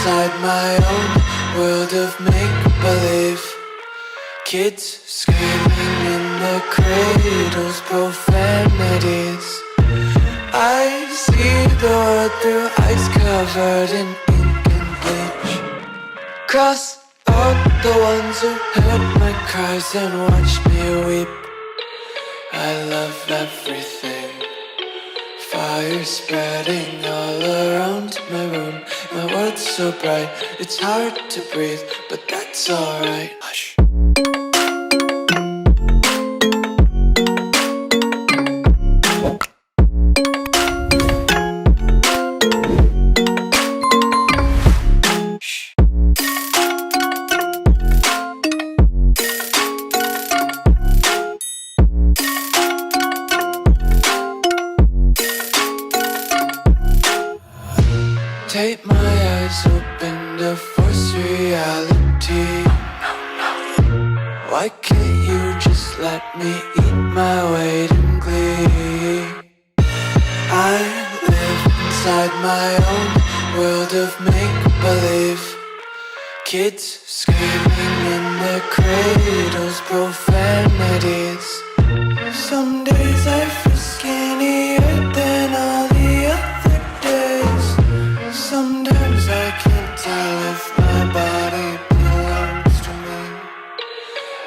inside my own world of make-believe. Kids screaming in the cradles, profanities. I see the world through eyes covered in ink and bleach. Cross out the ones who heard my cries and watched me weep. I love everything. Fire spreading all around my room. My world's so bright, it's hard to breathe, but that's alright. Hush. Take my eyes open to force reality. Why can't you just let me eat my weight in glee? I live inside my own world of make-believe. Kids screaming in their cradles, profanities. Some days I feel skinnier than all the other days. Sometimes I can't tell if my body belongs to me.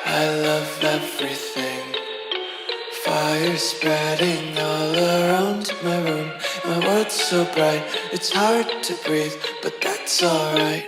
I love everything. Fire spreading all around my room. My world's so bright, it's hard to breathe, but that's alright.